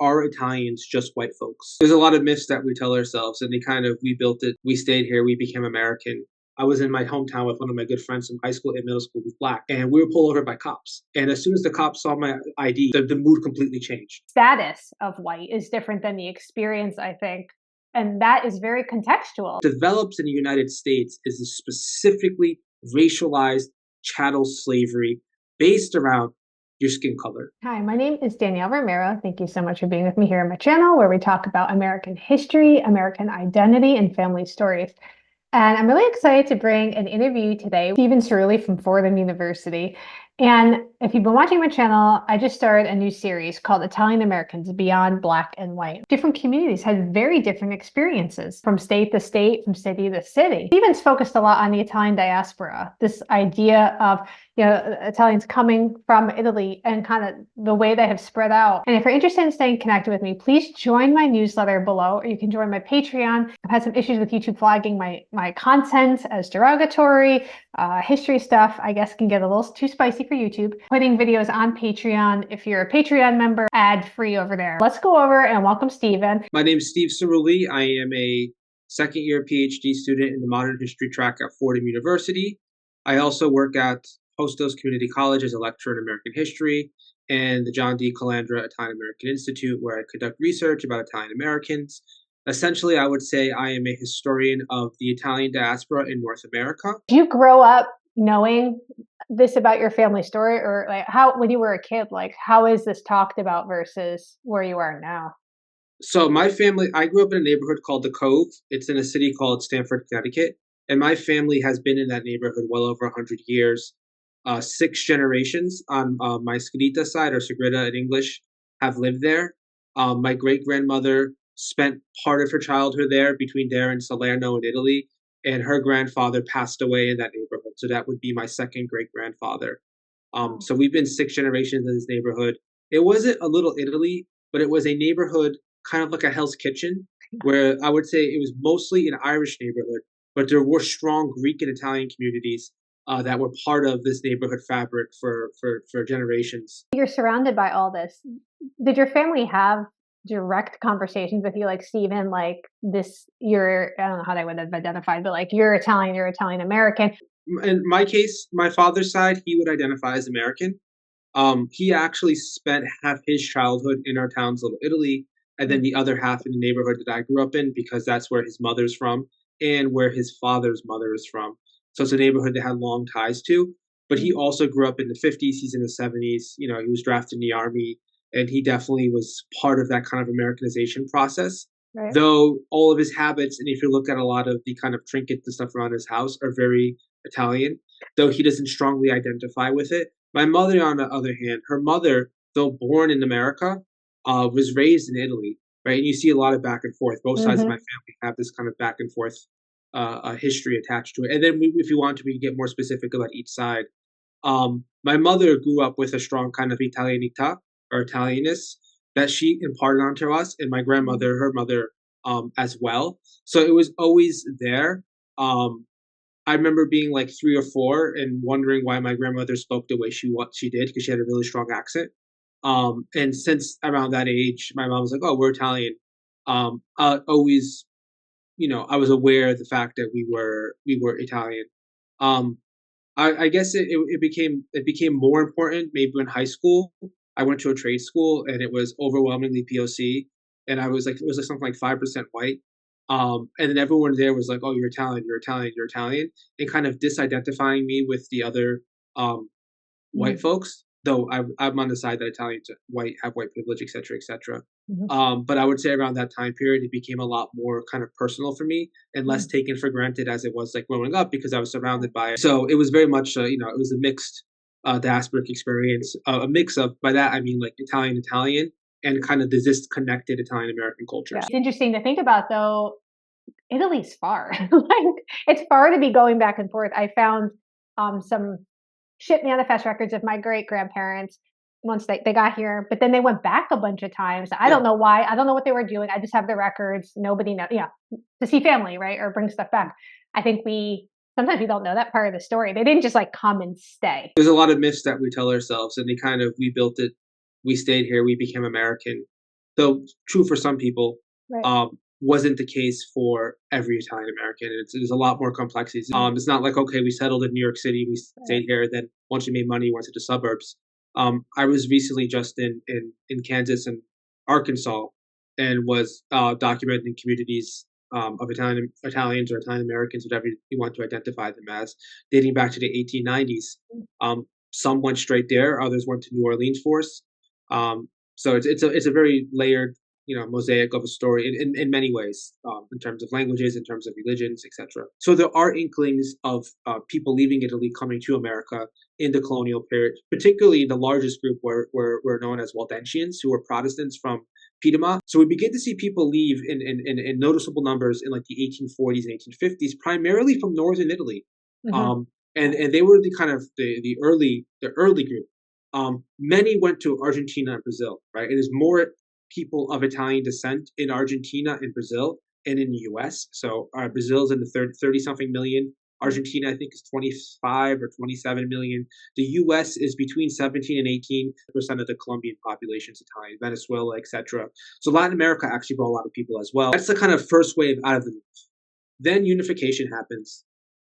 are Italians just white folks? There's a lot of myths that we tell ourselves, and we built it. We stayed here. We became American. I was in my hometown with one of my good friends from high school and middle school who's black, and we were pulled over by cops. And as soon as the cops saw my ID, the mood completely changed. Status of white is different than the experience, I think. And that is very contextual. Develops in the United States is a specifically racialized chattel slavery based around your skin color. Hi, my name is Danielle Romero. Thank you so much for being with me here on my channel, where we talk about American history, American identity, and family stories. And I'm really excited to bring an interview today, Stephen Cerulli from Fordham University. And if you've been watching my channel, I just started a new series called Italian Americans Beyond Black and White. Different communities had very different experiences from state to state, from city to city. Stephen's focused a lot on the Italian diaspora, this idea of Italians coming from Italy and kind of the way they have spread out. And if you're interested in staying connected with me, please join my newsletter below, or you can join my Patreon. I've had some issues with YouTube flagging my content as derogatory. History stuff, I guess, can get a little too spicy for YouTube. Putting videos on Patreon. If you're a Patreon member, ad-free over there. Let's go over and welcome Stephen. My name is Steve Cerulli. I am a second-year PhD student in the modern history track at Fordham University. I also work at Hostos Community College as a lecturer in American history, and the John D. Calandra Italian American Institute, where I conduct research about Italian Americans. Essentially, I would say I am a historian of the Italian diaspora in North America. Did you grow up knowing this about your family story, or like how, when you were a kid, like how is this talked about versus where you are now? So my family, I grew up in a neighborhood called The Cove. It's in a city called Stamford, Connecticut. And my family has been in that neighborhood well over 100 years. 6 generations on my Scritta side, or Segreta in English, have lived there. My great-grandmother spent part of her childhood there, between there and Salerno in Italy, and her grandfather passed away in that neighborhood. So that would be my second great-grandfather. So we've been 6 generations in this neighborhood. It wasn't a little Italy, but it was a neighborhood kind of like a Hell's Kitchen, where I would say it was mostly an Irish neighborhood, but there were strong Greek and Italian communities that were part of this neighborhood fabric for generations. You're surrounded by all this. Did your family have direct conversations with you, like, Stephen, like this, I don't know how they would have identified, but like, you're Italian American? In my case, my father's side, he would identify as American. He actually spent half his childhood in our town's Little Italy, and then the other half in the neighborhood that I grew up in, because that's where his mother's from and where his father's mother is from. So it's a neighborhood they had long ties to. But he also grew up in the 50s. He's in the 70s. He was drafted in the army, and he definitely was part of that kind of Americanization process. Right. Though all of his habits, and if you look at a lot of the kind of trinkets and stuff around his house, are very Italian, though he doesn't strongly identify with it. My mother, on the other hand, her mother, though born in America, was raised in Italy, right? And you see a lot of back and forth. Both sides of my family have this kind of back and forth history attached to it. And then if you want to, we can get more specific about each side. My mother grew up with a strong kind of Italianità, or Italianness, that she imparted onto us, and my grandmother, her mother, as well. So it was always there. I remember being like 3 or 4 and wondering why my grandmother spoke the way she did, because she had a really strong accent. And since around that age, my mom was like, "Oh, we're Italian." Always, I was aware of the fact that we were Italian. I guess it became more important maybe in high school. I went to a trade school, and it was overwhelmingly POC, and it was like something like 5% white. And then everyone there was like, "Oh, you're Italian, you're Italian, you're Italian," and kind of disidentifying me with the other white folks. Though I'm on the side that Italians have white privilege, et cetera, et cetera. But I would say around that time period, it became a lot more kind of personal for me and less taken for granted as it was like growing up, because I was surrounded by it. So it was very much, it was a mixed diasporic experience, a mix of, by that I mean like Italian and kind of the disconnected Italian American cultures. Yeah. It's interesting to think about, though. Italy's far. Like, it's far to be going back and forth. I found some ship manifest records of my great-grandparents once they got here, but then they went back a bunch of times. I don't know why. I don't know what they were doing. I just have the records. Nobody knows, to see family, right? Or bring stuff back. I think sometimes we don't know that part of the story. They didn't just like come and stay. There's a lot of myths that we tell ourselves, and we built it. We stayed here. We became American. though true for some people, Right. wasn't the case for every Italian American. There's a lot more complexities. It's not like, okay, we settled in New York City, we Right. stayed here, then once we made money, we went to the suburbs. I was recently just in Kansas and Arkansas, and was documenting communities of Italians or Italian Americans, whatever you want to identify them as, dating back to the 1890s. Some went straight there, others went to New Orleans for us. So it's a very layered, mosaic of a story in many ways, in terms of languages, in terms of religions, etc. So there are inklings of people leaving Italy coming to America in the colonial period. Particularly, the largest group were known as Waldensians, who were Protestants from Piedmont. So we begin to see people leave in noticeable numbers in like the 1840s and 1850s, primarily from northern Italy. Hmm. Um, and they were the kind of the early group. Many went to Argentina and Brazil, right? It is more people of Italian descent in Argentina and Brazil and in the US. So Brazil's in the 30 something million. Argentina, I think, is 25 or 27 million. The US is between 17 and 18% of the Colombian population is Italian, Venezuela, etc. So Latin America actually brought a lot of people as well. That's the kind of first wave out of the north. Then unification happens,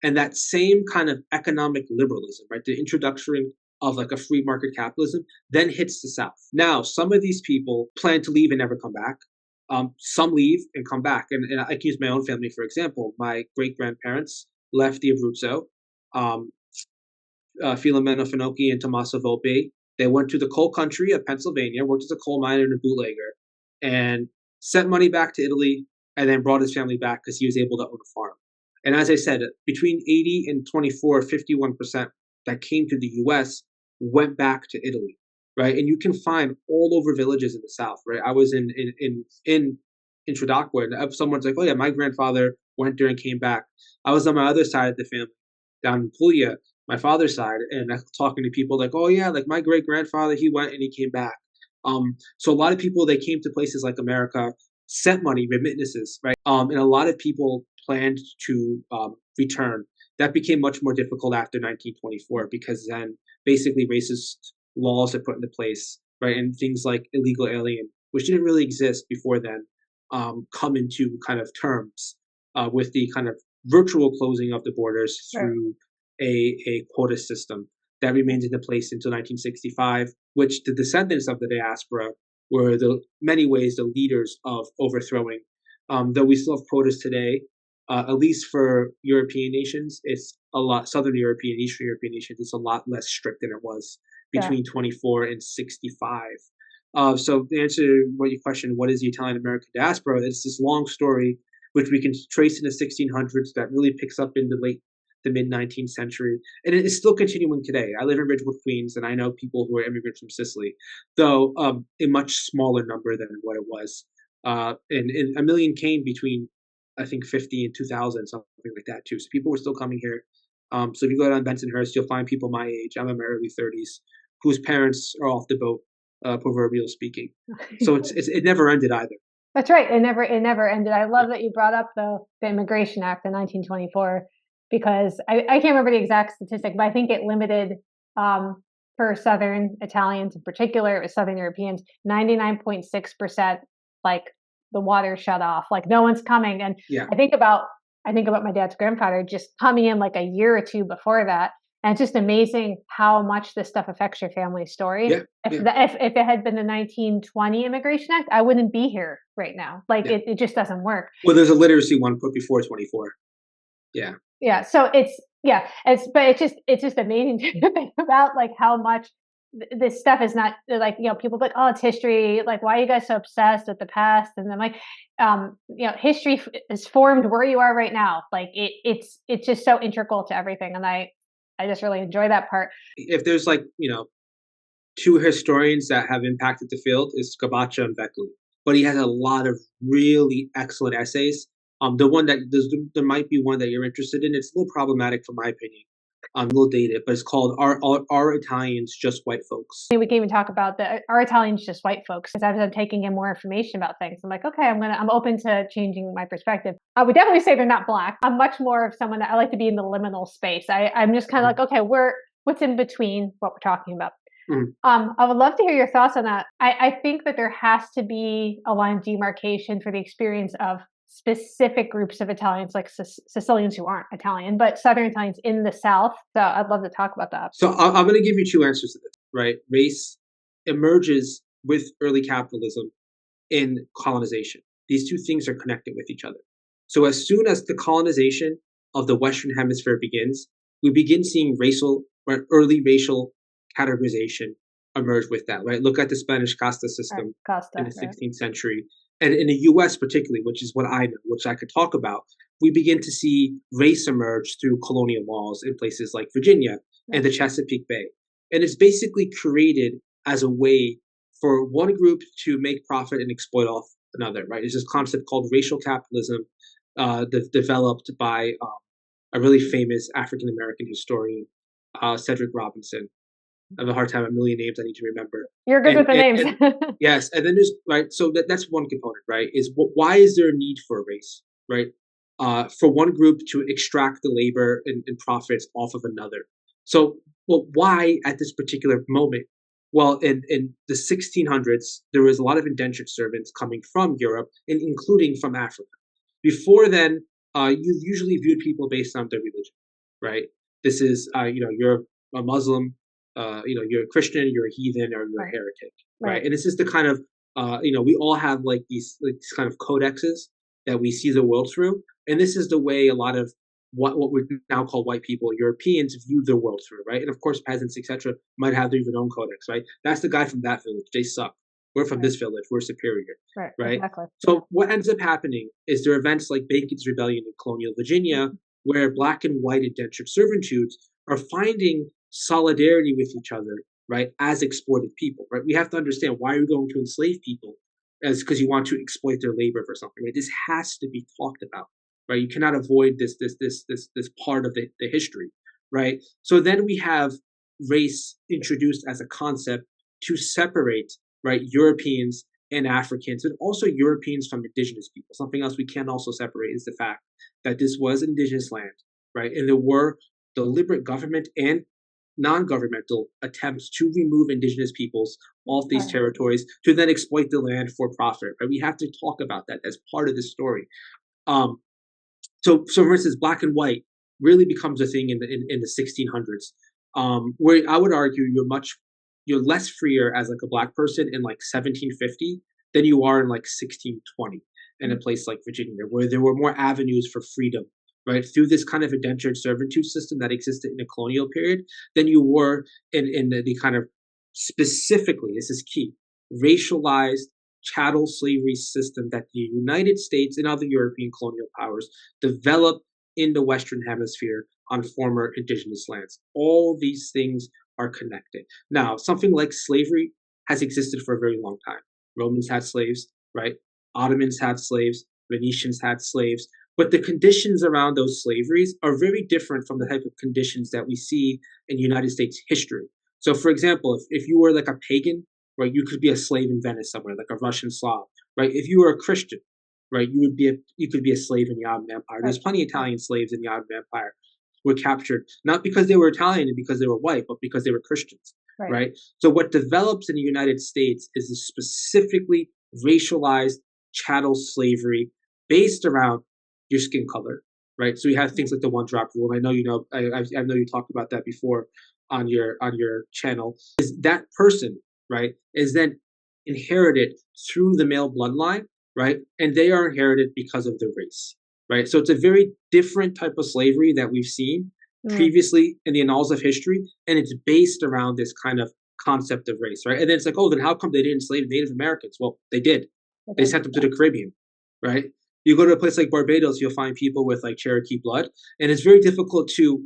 and that same kind of economic liberalism, right, the introduction of like a free market capitalism, then hits the South. Now, some of these people plan to leave and never come back. Some leave and come back, and I can use my own family for example. My great grandparents left the Abruzzo, um, Filomeno Finocchi and Tommaso Volpe. They went to the coal country of Pennsylvania, worked as a coal miner and a bootlegger, and sent money back to Italy, and then brought his family back because he was able to own a farm. And as I said, between 80 and 24, 51% that came to the US went back to Italy, right? And you can find all over villages in the South, right? I was in Chautauqua, and someone's like, "Oh yeah, my grandfather went there and came back." I was on my other side of the family down in Puglia, my father's side, and talking to people like, "Oh yeah, like my great grandfather, he went and he came back." So a lot of people, they came to places like America, sent money, remittances, right? And a lot of people planned to return. That became much more difficult after 1924 because then basically racist laws are put into place, right? And things like illegal alien, which didn't really exist before then, come into kind of terms with the kind of virtual closing of the borders Right. through a quota system that remained into place until 1965, which the descendants of the diaspora were the many ways the leaders of overthrowing. Though we still have quotas today, at least for European nations, it's a lot. Southern European, Eastern European nations, it's a lot less strict than it was Yeah. between 24 and 65. So to answer what your question, what is the Italian American diaspora? It's this long story which we can trace in the 1600s that really picks up in the mid 19th century, and it is still continuing today. I live in Ridgewood, Queens, and I know people who are immigrants from Sicily, though a much smaller number than what it was. And a million came between, I think, 50 and 2000, something like that too. So people were still coming here. So if you go down Bensonhurst, you'll find people my age. I'm in my early 30s, whose parents are off the boat, proverbial speaking. So it never ended either. That's right. It never ended. I Yeah. love that you brought up the Immigration Act in 1924 because I can't remember the exact statistic, but I think it limited for Southern Italians in particular, it was Southern Europeans, 99.6% like the water shut off, like no one's coming. And Yeah. I think about I think about my dad's grandfather just coming in like a year or two before that. And it's just amazing how much this stuff affects your family story. Yeah. If Yeah. the if it had been the 1920 Immigration Act, I wouldn't be here right now. Like, Yeah. it just doesn't work. Well, there's a literacy one put before 24. Yeah. Yeah, so it's just amazing to think about, like, how much this stuff is not like, people be like, "Oh, it's history, like, why are you guys so obsessed with the past?" And I'm like, history is formed where you are right now. Like, it's just so integral to everything, and I just really enjoy that part. If there's like, two historians that have impacted the field, is Scabaccia and Beckley. But he has a lot of really excellent essays. The one that there might be one that you're interested in. It's a little problematic, for my opinion. A little dated, but it's called "Are Italians Just White Folks?" We can even talk about are Italians just white folks? Because as I'm taking in more information about things, I'm like, okay, I'm open to changing my perspective. I would definitely say they're not black. I'm much more of someone that I like to be in the liminal space. I'm just kind of Mhm. like, okay, what's in between what we're talking about? Mhm. I would love to hear your thoughts on that. I think that there has to be a line of demarcation for the experience of specific groups of Italians, like Sicilians who aren't Italian, but Southern Italians in the South. So I'd love to talk about that. So I'm going to give you two answers to this, right? Race emerges with early capitalism in colonization. These two things are connected with each other. So as soon as the colonization of the Western Hemisphere begins, we begin seeing racial, right, early racial categorization emerge with that, right? Look at the Spanish casta Right. system in Costa, the right? 16th century. And in the US particularly, which is what I know, which I could talk about, we begin to see race emerge through colonial laws in places like Virginia and Right. the Chesapeake Bay. And it's basically created as a way for one group to make profit and exploit off another, right? There's this concept called racial capitalism developed by a really famous African American historian, Cedric Robinson. I have a hard time, a million names I need to remember. You're good And, with the and, names. and yes, and then there's, right, so that's one component, right? Is why is there a need for a race, right? For one group to extract the labor and profits off of another. So, well, why at this particular moment? Well, in the 1600s, there was a lot of indentured servants coming from Europe, and including from Africa. Before then, you've usually viewed people based on their religion, right? This is, you're a Muslim, you're a Christian, you're a heathen, or you're a Right. heretic, right? Right. And it's just the kind of, we all have these kind of codexes that we see the world through, and this is the way a lot of what we now call white people, Europeans, view the world through, right? And of course, peasants, etc., might have their even own codex, right? That's the guy from that village. They suck. We're from Right. this village. We're superior, Right. right? Exactly. So what ends up happening is there are events like Bacon's Rebellion in colonial Virginia, where black and white indentured servitudes are finding solidarity with each other, right, as exploited people, right? We have to understand why are you going to enslave people as because you want to exploit their labor for something, right? This has to be talked about, right? You cannot avoid this part of the history, right? So then we have race introduced as a concept to separate, right, Europeans and Africans, and also Europeans from indigenous people. Something else we can also separate is the fact that this was indigenous land, right? And there were deliberate government and non-governmental attempts to remove indigenous peoples off these Right. territories to then exploit the land for profit. Right? We have to talk about that as part of the story. Um, so for instance, black and white really becomes a thing in the 1600s, where I would argue you're less freer as like a black person in like 1750 than you are in like 1620 in a place like Virginia, where there were more avenues for freedom, right, through this kind of indentured servitude system that existed in the colonial period than you were in the kind of specifically, this is key, racialized chattel slavery system that the United States and other European colonial powers developed in the Western Hemisphere on former indigenous lands. All these things are connected. Now, something like slavery has existed for a very long time. Romans had slaves, right? Ottomans had slaves, Venetians had slaves, but the conditions around those slaveries are very different from the type of conditions that we see in United States history. So, for example, if you were like a pagan, right, you could be a slave in Venice somewhere, like a Russian Slav, right? If you were a Christian, right, you could be a slave in the Ottoman Empire. Right. There's plenty of Italian slaves in the Ottoman Empire who were captured not because they were Italian and because they were white, but because they were Christians, Right. right? So what develops in the United States is a specifically racialized chattel slavery based around your skin color, right? So we have things like the one drop rule. And I know I know you talked about that before on your channel. Is that person, right, is then inherited through the male bloodline, right? And they are inherited because of their race, right? So it's a very different type of slavery that we've seen Mm. previously in the annals of history, and it's based around this kind of concept of race, right? And then it's like, oh, then how come they didn't enslave Native Americans? Well, they did. It They is. sent them to the Caribbean, right? You go to a place like Barbados, you'll find people with like Cherokee blood, and it's very difficult to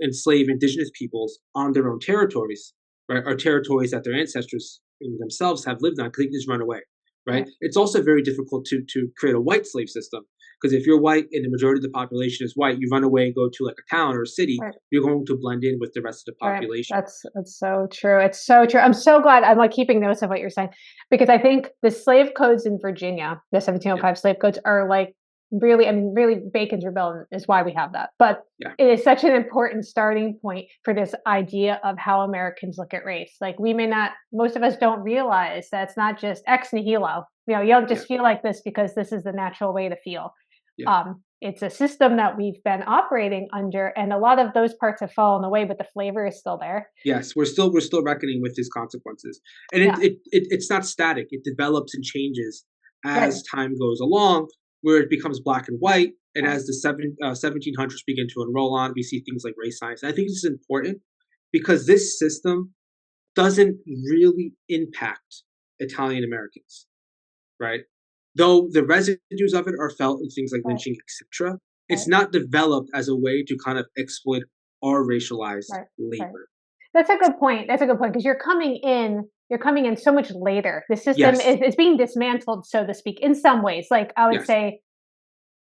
enslave indigenous peoples on their own territories, right? Or territories that their ancestors themselves have lived on because they can just run away, right? Right. It's also very difficult to create a white slave system because if you're white and the majority of the population is white, you run away and go to like a town or a city, Right. you're going to blend in with the rest of the Right. population. That's so true. It's so true. I'm so glad I'm like keeping notes of what you're saying because I think the slave codes in Virginia, the Yeah. 1705 slave codes, are like really, I mean, really, Bacon's Rebellion is why we have that. But Yeah. it is such an important starting point for this idea of how Americans look at race. Like we may not, most of us don't realize that it's not just ex nihilo. You don't Yeah. just feel like this because this is the natural way to feel. Yeah. It's a system that we've been operating under, and a lot of those parts have fallen away, but the flavor is still there. Yes, we're still reckoning with these consequences, and Yeah. it's not static. It develops and changes Right. as time goes along, where it becomes black and white, and Right. as the 1700s begin to unroll on, we see things like race science. And I think this is important because this system doesn't really impact Italian Americans, right? Though the residues of it are felt in things like Right. lynching, etc., it's Right. not developed as a way to kind of exploit our racialized Right. Right. labor. That's a good point. That's a good point because you're coming in so much later. The system Yes, is being dismantled, so to speak, in some ways. Like I would yes. say,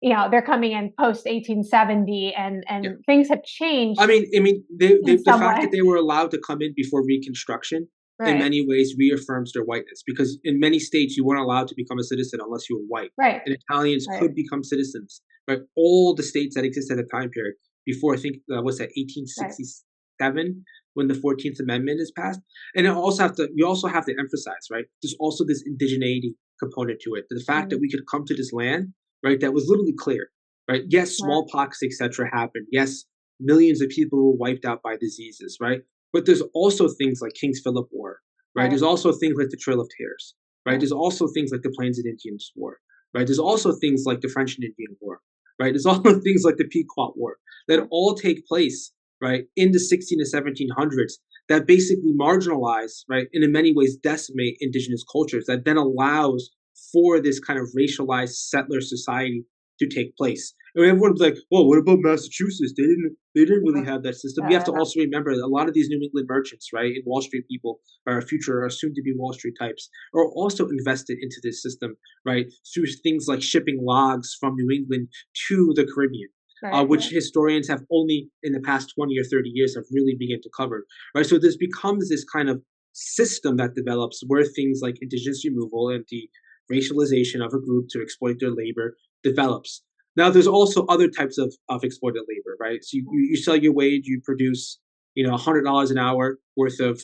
they're coming in post 1870 and Yeah. things have changed I mean, in the some fact that way. they were allowed to come in before Reconstruction in Right. many ways reaffirms their whiteness because in many states you weren't allowed to become a citizen unless you were white, Right. and Italians Right. could become citizens. Right, all the states that existed at the time period before I think what's that Right. 1867 when the 14th Amendment is passed, and you also have to emphasize right. There's also this indigeneity component to it. The fact that Mhm. we could come to this land right that was literally clear. Right? Yes, Right. smallpox, etc., happened. Yes, millions of people were wiped out by diseases, right? But there's also things like King's Philip War, right? Right. There's also things like the Trail of Tears, right? Yeah. There's also things like the Plains of Indians War, right? There's also things like the French and Indian War, right? There's also things like the Pequot War that Right. all take place, right, in the 16 to 1700s that basically marginalize, right, and in many ways decimate indigenous cultures that then allows for this kind of racialized settler society to take place. And everyone's like, "Well, what about Massachusetts? They didn't really Uh-huh. have that system." You have to Uh, also remember that a lot of these New England merchants, right, and Wall Street people, are future or soon to be Wall Street types, are also invested into this system, right, through things like shipping logs from New England to the Caribbean. right. Which Right. historians have only in the past 20 or 30 years have really begun to cover, right? So this becomes this kind of system that develops where things like indigenous removal and the racialization of a group to exploit their labor develops. Now, there's also other types of exploited labor, right? So you sell your wage, you produce, $100 an hour worth of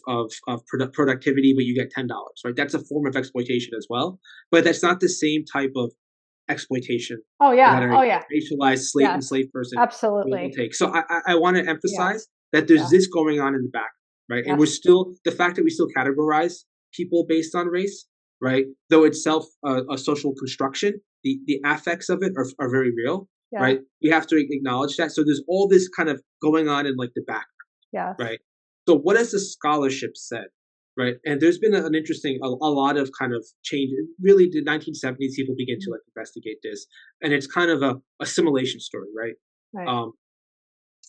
productivity, but you get $10, right? That's a form of exploitation as well, but that's not the same type of exploitation Oh that yeah. a Oh yeah. racialized slave Yes. enslaved person will Absolutely. take. So I want to emphasize Yes. that there's Yes. this going on in the back, right? And we're Yes. still the fact that we still categorize people based on race, right? Though itself a social construction, the affects of it are very real, Yeah. right? We have to acknowledge that. So there's all this kind of going on in like the back, Yes. right? So what has the scholarship said, right? And there's been an interesting, a lot of kind of change. Really, the 1970s, people begin to Mhm. like investigate this, and it's kind of a assimilation story, right? Right. Um,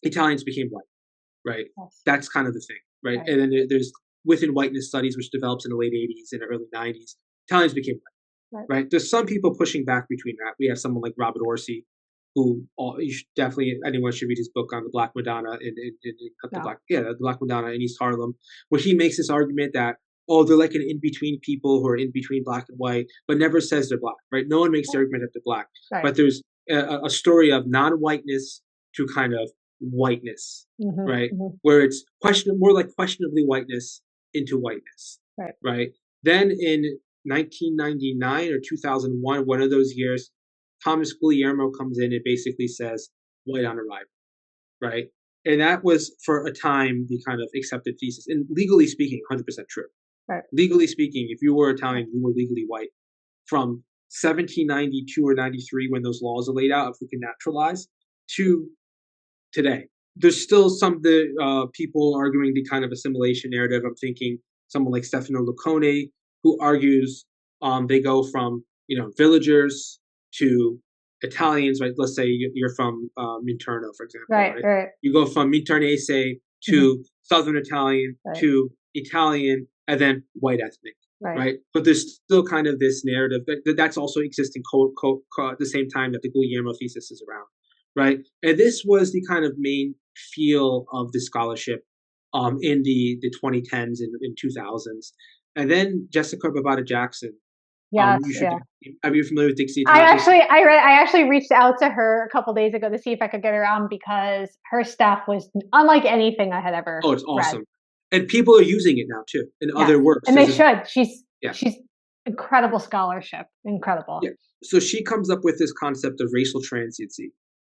Italians became white, right? Yes. That's kind of the thing, right? Right. And then there's within whiteness studies, which develops in the late 80s and early 90s, Italians became Right. right? There's some people pushing back between that. We have someone like Robert Orsi, who you should definitely anyone should read his book on the Black Madonna Yeah. the Black Madonna in East Harlem, where he makes this argument that they're like an in between people who are in between black and white, but never says they're black, right? No one makes the argument that they're black, Right. but there's a story of non-whiteness to kind of whiteness, Mhm. right? Mhm. Where it's more like questionably whiteness into whiteness, Right. right? Then in 1999 or 2001, one of those years, Thomas Guglielmo comes in and basically says, white on arrival, right? And that was for a time the kind of accepted thesis. And legally speaking, 100% true. Right. Legally speaking, if you were Italian, you were legally white. From 1792 or 93, when those laws are laid out, if we can naturalize, to today. There's still some of the people arguing the kind of assimilation narrative. I'm thinking someone like Stefano Lucone, who argues they go from villagers to Italians, right? Let's say you're from Minturno, for example, Right. right? Right. You go from Mintornese Mhm. to Southern Italian Right. to Italian, and then white ethnic, Right. right? But there's still kind of this narrative that's also existing at the same time that the Guglielmo thesis is around, right? And this was the kind of main feel of the scholarship in the 2010s and 2000s. And then Jessica Babata Jackson Yes, You should. yeah. Are you familiar with Dixie I Italian? actually I actually reached out to her a couple days ago to see if I could get her on because her stuff was unlike anything I had ever Oh, it's read. awesome, and people are using it now too in Yes, other works. and they There's a should. yeah, She's incredible scholarship, incredible. yeah. So she comes up with this concept of racial transiency,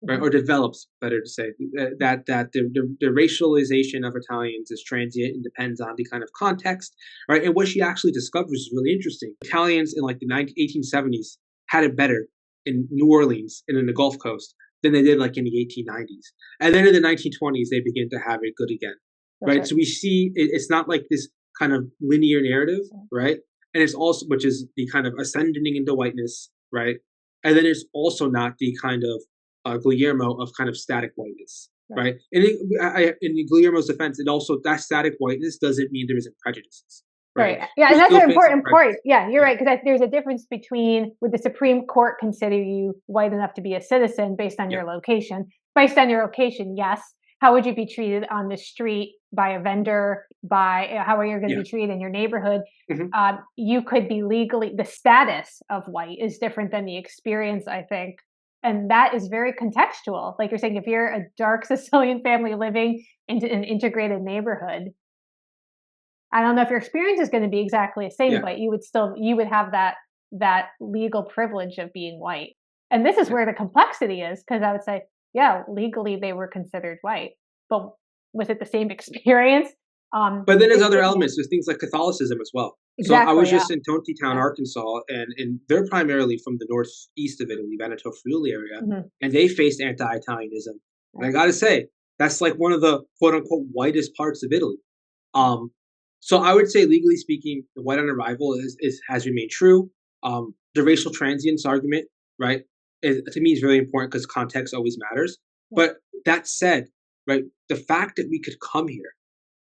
right? Mhm. Or develops, better to say, that the racialization of Italians is transient and depends on the kind of context, right? And what she actually discovers is really interesting. Italians in like the 1870s had it better in New Orleans and in the Gulf Coast than they did like in the 1890s. And then in the 1920s, they begin to have it good again, That's right? right. So we see it's not like this kind of linear narrative, right? And it's also, which is the kind of ascending into whiteness, right? And then it's also not the kind of Guillermo of kind of static whiteness, Right. right? And in Guillermo's defense, it also, that static whiteness doesn't mean there isn't prejudices, right? Right. Yeah, and There's that's still an things of important part. prejudice. Yeah, you're Yeah, right because there's a difference between would the Supreme Court consider you white enough to be a citizen based on yeah, your location? Based on your location, yes. How would you be treated on the street by a vendor? By how are you going to yeah. be treated in your neighborhood? Hmm. You could be legally the status of white is different than the experience, I think, and that is very contextual. Like you're saying, if you're a dark Sicilian family living in an integrated neighborhood, I don't know if your experience is going to be exactly the same, Yeah, but you would have that legal privilege of being white. And this is yeah. where the complexity is because I would say, yeah, legally they were considered white, but was it the same experience? But then there's It's other yeah, elements. There's things like Catholicism as well. So I was exactly, yeah, just in Tontitown, yeah, Arkansas, and they're primarily from the northeast of Italy, Veneto Friuli area, mhm, and they faced anti-Italianism. And I right, gotta say, that's like one of the quote unquote whitest parts of Italy. right, Um, so I would say, legally speaking, the white on arrival is has remained true. The racial transience argument, right, to me is really important because context always matters. yeah, But that said, right, the fact that we could come here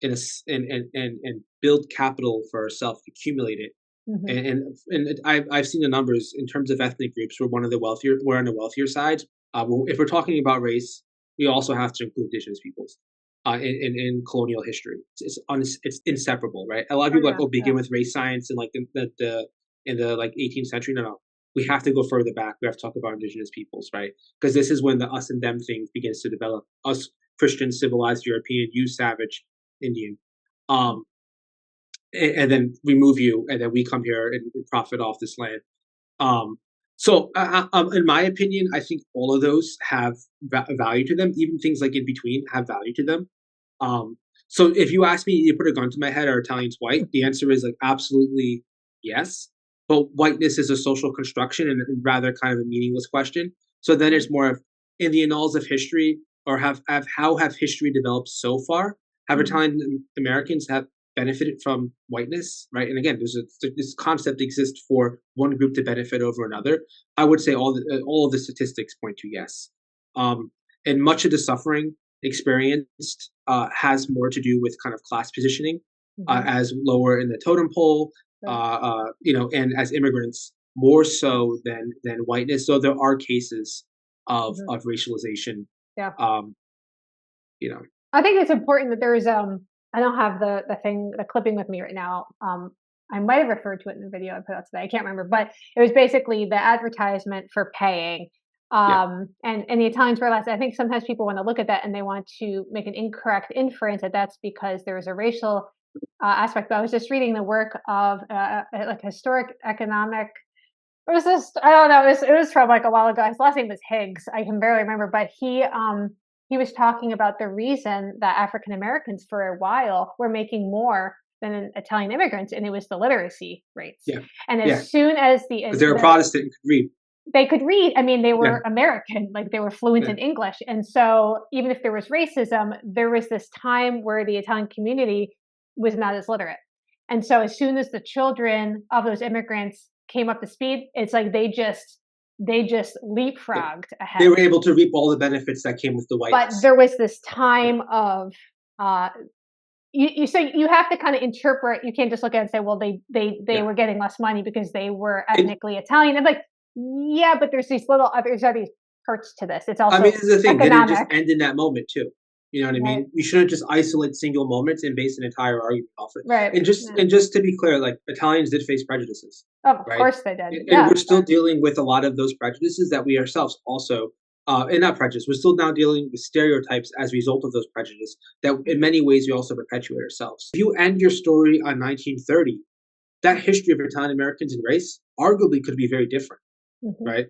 and build capital for ourselves, accumulate it, mhm, I've seen the numbers in terms of ethnic groups. We're on the wealthier side. If we're talking about race, we also have to include indigenous peoples in colonial history. It's inseparable, right? A lot of oh people are like, yeah, oh, yeah, begin with race science and like in the like 18th century. No, no, we have to go further back. We have to talk about indigenous peoples, right? Because this is when the us and them thing begins to develop. Us Christian, civilized European, you savage Indian. Um, and then remove you, and then we come here and profit off this land. Um, in my opinion, I think all of those have value to them. Even things like in between have value to them. Um, so if you ask me, you put a gun to my head, are Italians white? The answer is like absolutely yes. But whiteness is a social construction and rather kind of a meaningless question. So then right, it's more of in the annals of history, or have how have history developed so far? Have mhm, Italian Americans have benefited from whiteness, right? And again, this concept exists for one group to benefit over another. I would say all of the statistics point to yes. Um, and much of the suffering experienced has more to do with kind of class positioning, mhm, as lower in the totem pole, right, and as immigrants more so than whiteness. So there are cases mhm, of racialization, yeah. um, you know, I think it's important that there's I don't have the clipping with me right now. I might have referred to it in the video I put out today. I can't remember, but it was basically the advertisement for paying. yeah, And the Italians realized I think sometimes people want to look at that and they want to make an incorrect inference that that's because there's a racial aspect. But I was just reading the work of like historic economic. It was this I don't know, it was from, like, a while ago, his last name was Higgs, I can barely remember, but he was talking about the reason that African Americans for a while were making more than Italian immigrants, and it was the literacy rates. yeah, And yeah, as soon as because they're a Protestant and could read. they could read, I mean, they Yeah, were American, like, they were fluent yeah, in English, and so even if there was racism, there was this time where the Italian community was not as literate. And so as soon as the children of those immigrants came up to speed, it's like they just yeah. leapfrogged They ahead. were able to reap all the benefits that came with the But whiteness. there was this Yeah, time of uh so you have to kind of interpret. You can't just look at it and say, well, they yeah. were getting less money because they were It, ethnically Italian. And like, yeah, but there's these little others are these parts to this. It's I mean, also this is the thing. Did it just economic. end in that moment too? You know what I Right. mean? We shouldn't just isolate single moments and base an entire argument off it. Right. And just Yeah. and just to be clear, like Italians did face prejudices, Of right? course they did. And Yeah. we're still dealing with a lot of those prejudices that we ourselves also, and not prejudice. We're still now dealing with stereotypes as a result of those prejudices that, in many ways, we also perpetuate ourselves. If you end your story on 1930, that history of Italian Americans and race arguably could be very different, Mhm. right?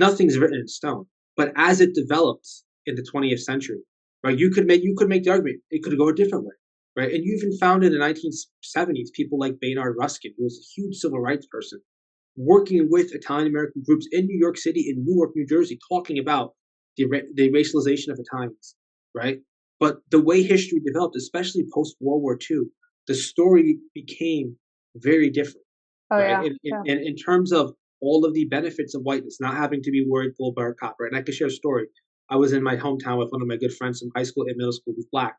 Nothing's written in stone, but as it developed in the 20th century, right, you could make the argument it could go a different way, right? And you even found in the 1970s people like Baynard Ruskin, who was a huge civil rights person, working with Italian American groups in New York City, in Newark, New Jersey, talking about the racialization of Italians, right? But the way history developed, especially post World War II, the story became very different, Oh right? yeah. In, Yeah. in, in terms of all of the benefits of whiteness, not having to be worried full bar cop, right? And I can share a story. I was in my hometown with one of my good friends from high school and middle school who's black,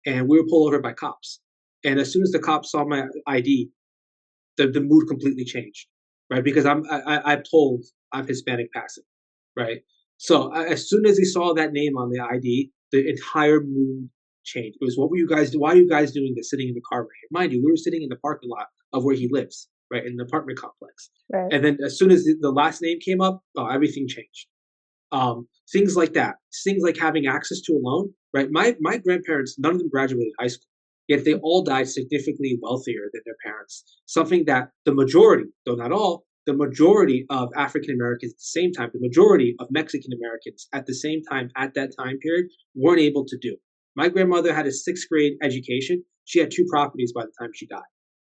and we were pulled over by cops. And as soon as the cops saw my ID, the mood completely changed, right? Because I'm told I'm Hispanic passing, right? So as soon as he saw that name on the ID, the entire mood changed. It was, what were you guys? Why are you guys doing this? Sitting in the car right here, mind you, we were sitting in the parking lot of where he lives, right, in an apartment complex. Right. And then as soon as the last name came up, oh, everything changed. Things like that, things like having access to a loan, right? My grandparents, none of them graduated high school, yet they all died significantly wealthier than their parents. Something that the majority, though not all, the majority of African Americans at the same time, the majority of Mexican Americans at the same time at that time period weren't able to do. My grandmother had a sixth grade education. She had two properties by the time she died,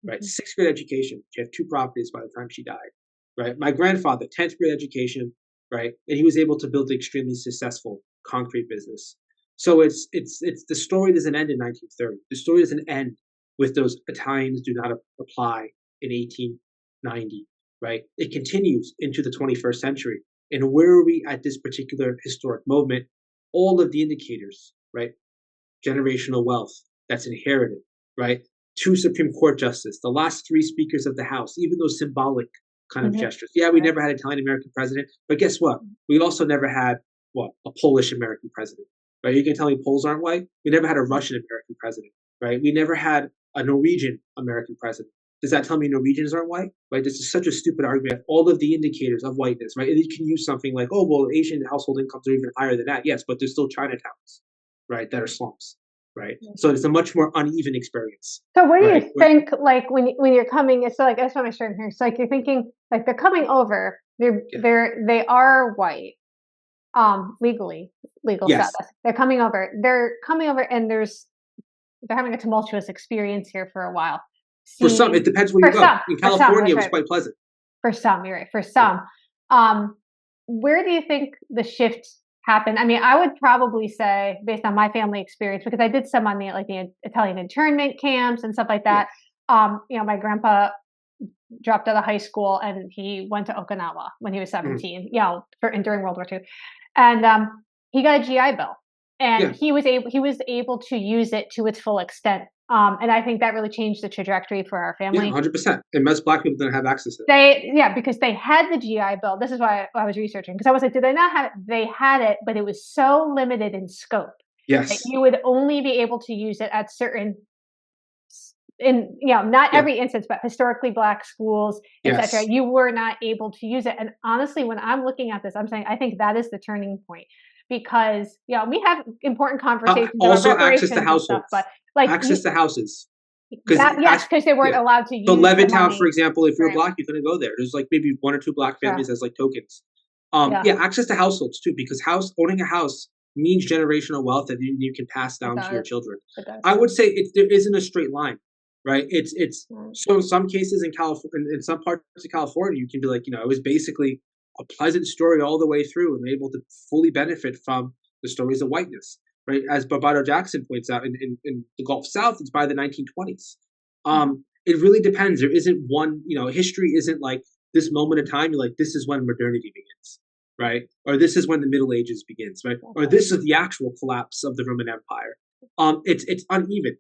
right? Mhm. Sixth grade education. She had two properties by the time she died, right? My grandfather, 10th grade education, right? And he was able to build an extremely successful concrete business. So it's the story doesn't end in 1930. The story doesn't end with those Italians do not apply in 1890, right? It continues into the 21st century. And where are we at this particular historic moment? All of the indicators, right? Generational wealth that's inherited, right? Two Supreme Court justices, the last three speakers of the House, even those symbolic kind of Mhm. gestures. Yeah, we Right. never had an Italian American president, but guess what? We also never had what, a Polish American president, right? You can tell me Poles aren't white. We never had a Russian American president, right? We never had a Norwegian American president. Does that tell me Norwegians aren't white? Right? This is such a stupid argument. All of the indicators of whiteness, right? And you can use something like, oh, well, Asian household incomes are even higher than that. Yes, but there's still Chinatowns, right? That are slums, right? So it's a much more uneven experience, So where do right? you think, like, when you're coming, it's like, that's what I'm starting here. It's like you're thinking, like, they're coming over, Yeah. they are white, legally, legal Yes. status. They're coming over and they're having a tumultuous experience here for a while. For some, Seeing it depends where you for go. some, In for some, California, that's it was right. quite pleasant. For some, you're right. For Yeah. some, um, where do you think the shift happened? I mean, I would probably say, based on my family experience, because I did some on the Italian internment camps and stuff like Yeah. that. My grandpa dropped out of high school and he went to Okinawa when he was Mhm. 17. And during World War II, and he got a GI Bill, and Yeah. he was able to use it to its full extent. And I think that really changed the trajectory for our Yeah, family. 100%. And most black people didn't have access to that. Because they had the GI Bill. This is why I was researching, because I was like, did they not have it? They had it, but it was so limited in scope that Yes. you would only be able to use it at certain not Yeah. every instance, but historically black schools, etc. Yes. You were not able to use it. And honestly, when I'm looking at this, I'm saying I think that is the turning point, because we have important conversations about Also, access to reparations and stuff, but households, like access to houses. Because that, yes, because they weren't yeah. allowed to So use the Levittown, for money. example, if you're Right. black, you couldn't go there. There's like maybe one or two black Yeah. families as like tokens. Yeah. Yeah, access to households too, because owning a house means generational wealth that you can pass It down to your does. children. It does. I would say there isn't a straight line, right? It's Mm. so in some cases in California, in some parts of California, you can be like, it was basically a pleasant story all the way through, and able to fully benefit from the stories of whiteness, right? As Barbado Jackson points out, in the Gulf South, it's by the 1920s. It really depends. There isn't one, history isn't like this moment in time. You're like, this is when modernity begins, right? Or this is when the Middle Ages begins, right? Or this is the actual collapse of the Roman Empire. It's uneven.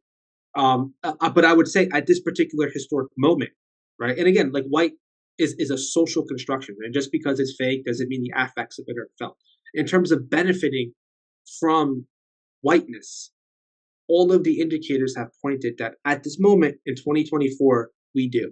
But I would say at this particular historic moment, right? And again, like white is a social construction, and just because it's fake doesn't mean the affects of it are felt. In terms of benefiting from whiteness. All of the indicators have pointed that at this moment in 2024, we do.